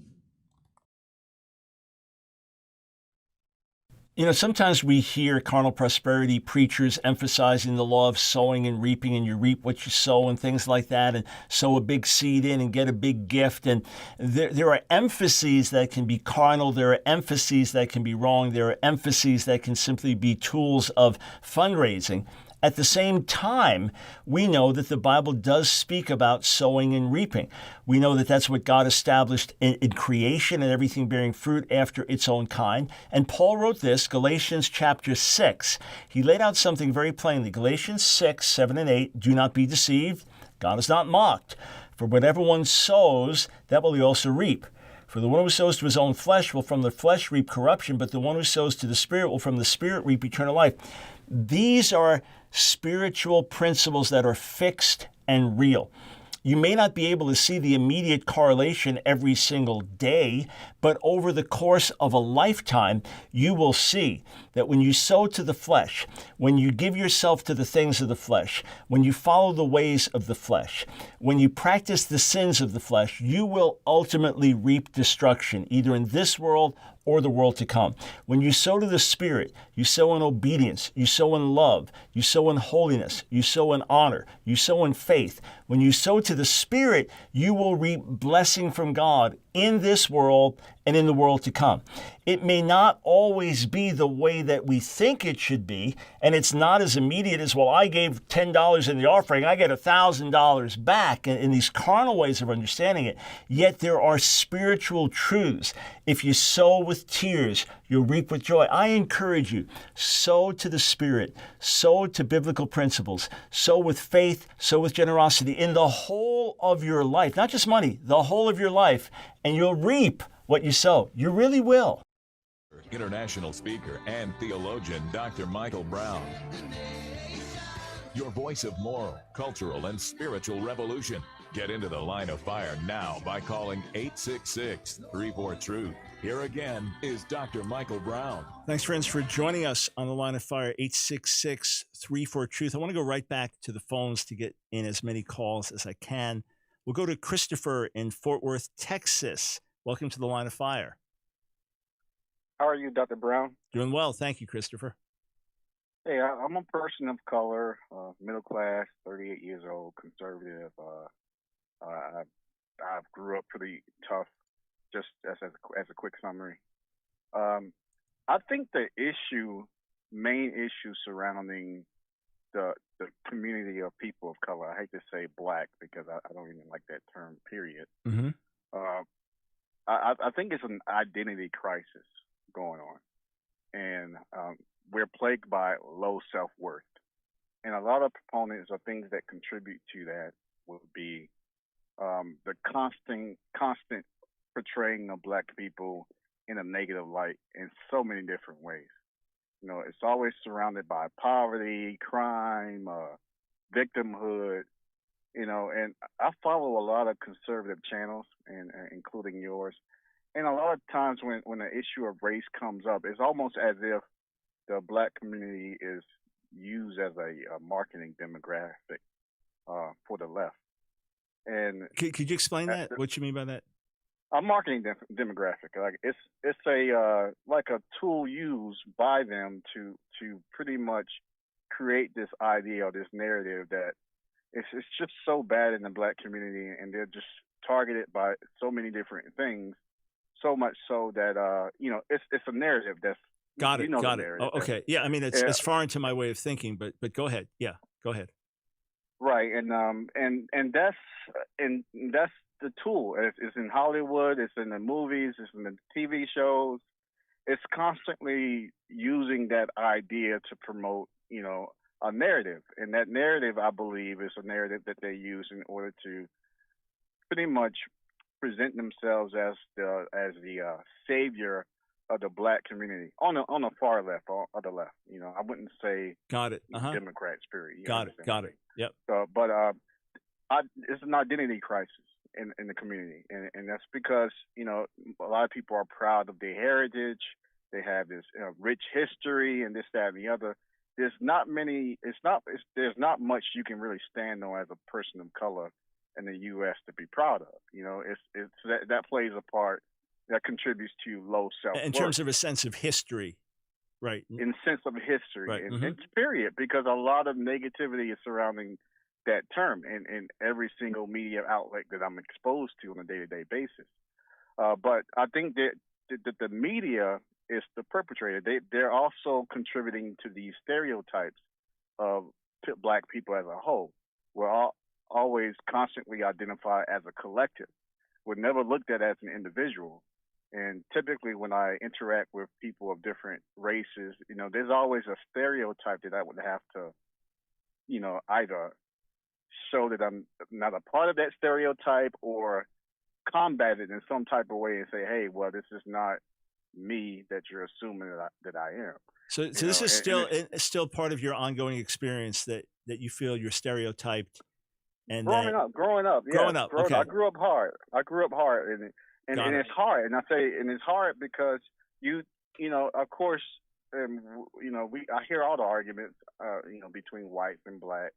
Sometimes we hear carnal prosperity preachers emphasizing the law of sowing and reaping, and you reap what you sow and things like that, and sow a big seed in and get a big gift. And there are emphases that can be carnal. There are emphases that can be wrong. There are emphases that can simply be tools of fundraising. At the same time, we know that the Bible does speak about sowing and reaping. We know that that's what God established in creation and everything bearing fruit after its own kind. And Paul wrote this, Galatians chapter 6. He laid out something very plainly. Galatians 6, 7 and 8, do not be deceived. God is not mocked. For whatever one sows, that will he also reap. For the one who sows to his own flesh will from the flesh reap corruption, but the one who sows to the Spirit will from the Spirit reap eternal life. These are spiritual principles that are fixed and real. You may not be able to see the immediate correlation every single day, but over the course of a lifetime, you will see that when you sow to the flesh, when you give yourself to the things of the flesh, when you follow the ways of the flesh, when you practice the sins of the flesh, you will ultimately reap destruction, either in this world or the world to come. When you sow to the Spirit, you sow in obedience, you sow in love, you sow in holiness, you sow in honor, you sow in faith. When you sow to the Spirit, you will reap blessing from God in this world and in the world to come. It may not always be the way that we think it should be, and it's not as immediate as, well, I gave $10 in the offering, I get $1,000 back, in these carnal ways of understanding it. Yet there are spiritual truths. If you sow with tears, you'll reap with joy. I encourage you, sow to the Spirit, sow to biblical principles, sow with faith, sow with generosity in the whole of your life, not just money, the whole of your life, and you'll reap what you sow. You really will. International speaker and theologian Dr. Michael Brown. Your voice of moral, cultural, and spiritual revolution. Get into the line of fire now by calling 866-34-TRUTH. Here again is Dr. Michael Brown. Thanks, friends, for joining us on the line of fire, 866-34-TRUTH. I want to go right back to the phones to get in as many calls as I can. We'll go to Christopher in Fort Worth, Texas. Welcome to the line of fire. How are you, Dr. Brown? Doing well. Thank you, Christopher. Hey, I'm a person of color, middle class, 38 years old, conservative. I grew up pretty tough, just as a quick summary. I think the main issue surrounding the community of people of color, I hate to say black because I don't even like that term, period. Mm-hmm. I think it's an identity crisis going on. And we're plagued by low self-worth. And a lot of proponents of things that contribute to that would be the constant portraying of black people in a negative light in so many different ways. You know, it's always surrounded by poverty, crime, victimhood, you know, and I follow a lot of conservative channels, and including yours. And a lot of times when the issue of race comes up, it's almost as if the black community is used as a marketing demographic for the left. And could you explain that? What you mean by that? A marketing demographic, like it's a like a tool used by them to pretty much create this idea or this narrative that it's just so bad in the black community, and they're just targeted by so many different things, so much so that you know it's a narrative that's got it. You know got it. Oh, okay. Yeah, I mean it's far into my way of thinking, but go ahead. Yeah, go ahead. Right, and that's the tool. It's in Hollywood, it's in the movies, it's in the TV shows. It's constantly using that idea to promote, you know, a narrative. And that narrative, I believe, is a narrative that they use in order to pretty much present themselves as the savior of the black community on the far left or the left. You know, I wouldn't say got it. Democrat spirit. Got it. Yep. But it's an identity crisis in the community, and that's because, you know, a lot of people are proud of their heritage. They have this rich history and this, that, and the other. There's not much you can really stand on as a person of color in the U.S. to be proud of. You know, it's that plays a part that contributes to low self-worth. In terms of a sense of history, right? In sense of history, right. And period, because a lot of negativity is surrounding that term in every single media outlet that I'm exposed to on a day-to-day basis. But I think that the media is the perpetrator. They're also contributing to these stereotypes of black people as a whole. We're always constantly identified as a collective. We're never looked at as an individual. And typically when I interact with people of different races, you know, there's always a stereotype that I would have to, you know, either show that I'm not a part of that stereotype or combat it in some type of way and say, hey, well, this is not me that you're assuming that I am. So this is still part of your ongoing experience that you feel you're stereotyped. And growing up. Okay. I grew up hard, and it's hard. And I say, and it's hard because you know, of course, you know, I hear all the arguments, you know, between whites and blacks,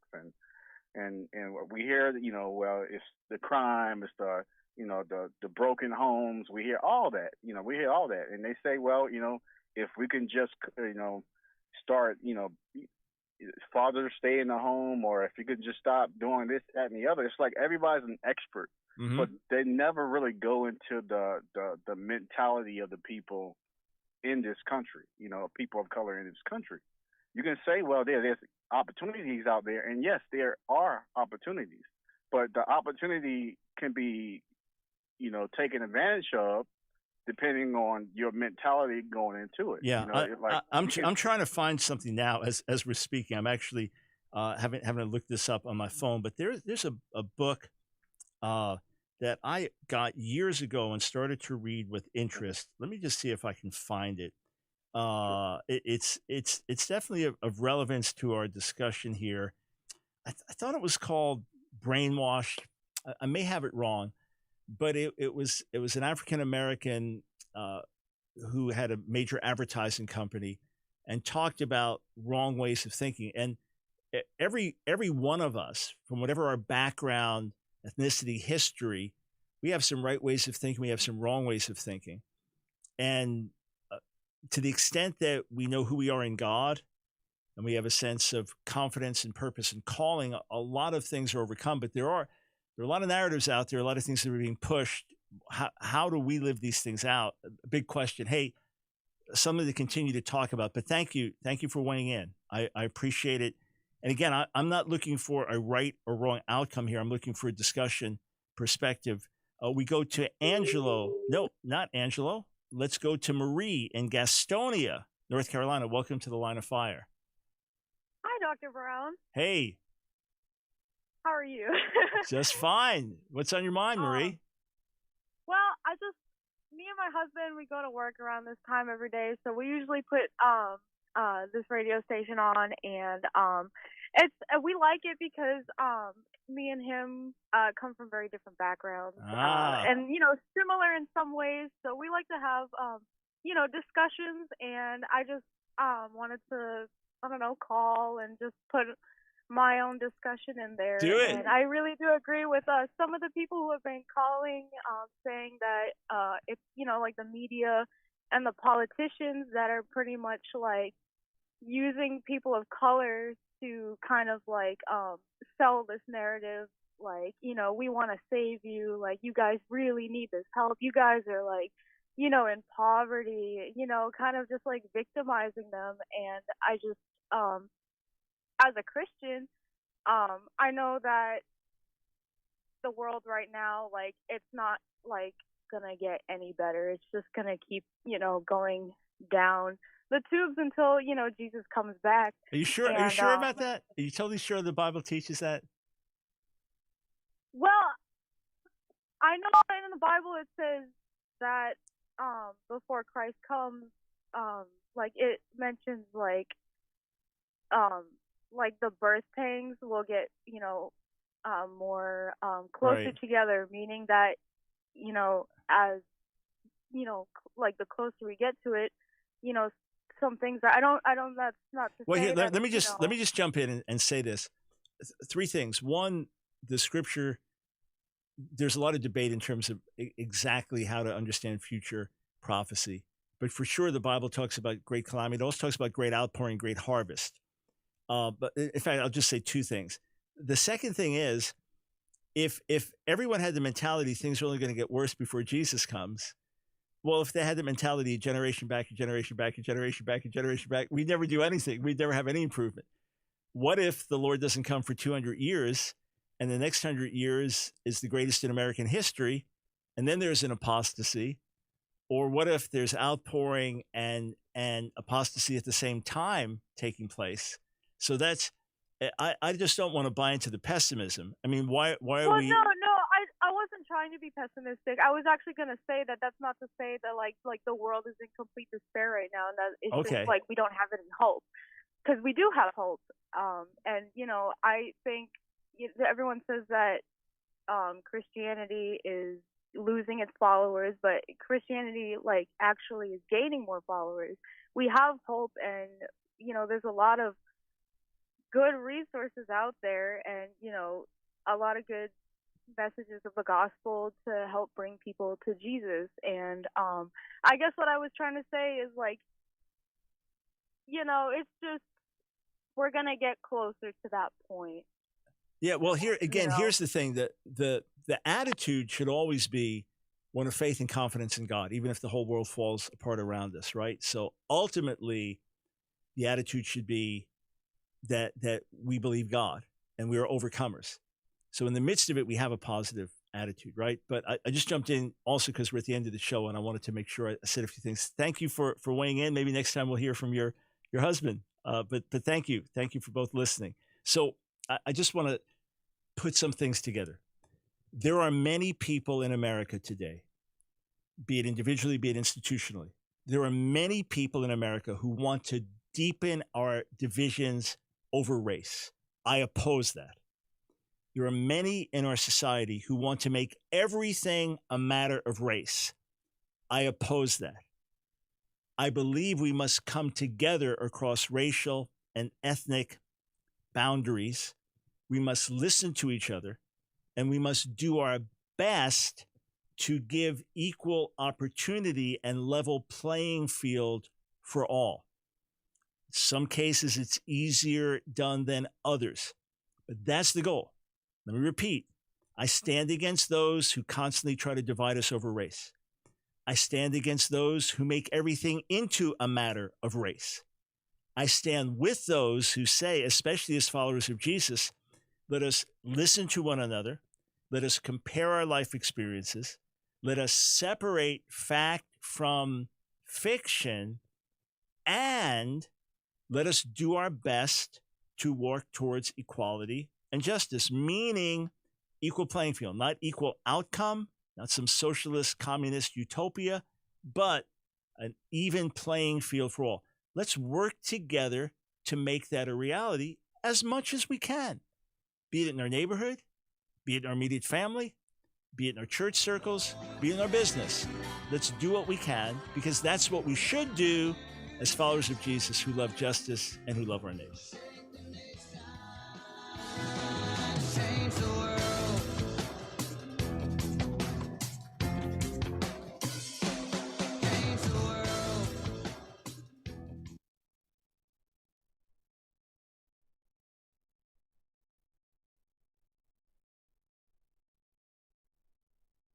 and we hear, you know, well, it's the crime, it's the, you know, the broken homes. We hear all that, you know, and they say, well, you know, if we can just, you know, start, you know, fathers stay in the home, or if you could just stop doing this, that, and the other. It's like everybody's an expert, but they never really go into the mentality of the people in this country, you know, people of color in this country. You can say, well, there's opportunities out there, and yes, there are opportunities, but the opportunity can be, you know, taken advantage of depending on your mentality going into it. Yeah, You know, I'm trying to find something now as we're speaking. I'm actually having to look this up on my phone, but there's a book that I got years ago and started to read with interest. Let me just see if I can find it. It's definitely of relevance to our discussion here. I thought it was called Brainwashed. I may have it wrong, but it was an African American who had a major advertising company and talked about wrong ways of thinking. And every one of us, from whatever our background, ethnicity, history, we have some right ways of thinking. We have some wrong ways of thinking. And to the extent that we know who we are in God, and we have a sense of confidence and purpose and calling, a lot of things are overcome. But there are a lot of narratives out there, a lot of things that are being pushed. How do we live these things out? A big question. Hey, something to continue to talk about. But thank you for weighing in. I appreciate it. And again, I'm not looking for a right or wrong outcome here. I'm looking for a discussion perspective. We go to Angelo. No, not Angelo. Let's go to Marie in Gastonia, North Carolina. Welcome to the Line of Fire. Hi, Dr. Brown. Hey. How are you? Just fine. What's on your mind, Marie? Well, me and my husband, we go to work around this time every day, so we usually put this radio station on, and we like it because me and him come from very different backgrounds, and similar in some ways. So we like to have discussions, and I just wanted to call and just put my own discussion in there. Do it. And I really do agree with some of the people who have been calling, saying that it's like the media and the politicians that are pretty much like using people of color to kind of like sell this narrative, like, we want to save you, like, you guys really need this help, you guys are like, in poverty, kind of just like victimizing them. And I just as a Christian, I know that the world right now, like, it's not like gonna get any better. It's just gonna keep going down the tubes until Jesus comes back. Are you sure? Are you sure about that? Are you totally sure the Bible teaches that? Well, I know in the Bible it says that before Christ comes, like, it mentions like the birth pangs will get more closer Right. together, meaning that as like the closer we get to it, some things that I don't that's not to Well, say here, that, let me just jump in and say this. Three things. One, the scripture, there's a lot of debate in terms of exactly how to understand future prophecy. But for sure, the Bible talks about great calamity. It also talks about great outpouring, great harvest. But in fact, I'll just say two things. The second thing is, if everyone had the mentality things are only going to get worse before Jesus comes, well, if they had the mentality generation back, generation back, generation back, generation back, we'd never do anything. We'd never have any improvement. What if the Lord doesn't come for 200 years and the next 100 years is the greatest in American history, and then there's an apostasy? Or what if there's outpouring and apostasy at the same time taking place? So that's, I just don't want to buy into the pessimism. I mean, why are well, we? No, I wasn't trying to be pessimistic. I was actually going to say that that's not to say that like the world is in complete despair right now, and that it's Okay. just like we don't have any hope, because we do have hope. And I think everyone says that Christianity is losing its followers, but Christianity like actually is gaining more followers. We have hope, and there's a lot of good resources out there, and a lot of good messages of the gospel to help bring people to Jesus. And I guess what I was trying to say is like, it's just we're gonna get closer to that point. Yeah, well, here again, here's the thing: that the attitude should always be one of faith and confidence in God, even if the whole world falls apart around us, right? So ultimately, the attitude should be that we believe God and we are overcomers. So in the midst of it, we have a positive attitude, right? But I just jumped in also because we're at the end of the show, and I wanted to make sure I said a few things. Thank you for weighing in. Maybe next time we'll hear from your husband. But thank you for both listening. So I just want to put some things together. There are many people in America today, be it individually, be it institutionally. There are many people in America who want to deepen our divisions over race. I oppose that. There are many in our society who want to make everything a matter of race. I oppose that. I believe we must come together across racial and ethnic boundaries. We must listen to each other, and we must do our best to give equal opportunity and level playing field for all. In some cases, it's easier done than others, but that's the goal. Let me repeat. I stand against those who constantly try to divide us over race. I stand against those who make everything into a matter of race. I stand with those who say, especially as followers of Jesus, let us listen to one another. Let us compare our life experiences. Let us separate fact from fiction, and let us do our best to work towards equality and justice, meaning equal playing field, not equal outcome, not some socialist communist utopia, but an even playing field for all. Let's work together to make that a reality as much as we can, be it in our neighborhood, be it in our immediate family, be it in our church circles, be it in our business. Let's do what we can, because that's what we should do as followers of Jesus who love justice and who love our neighbors.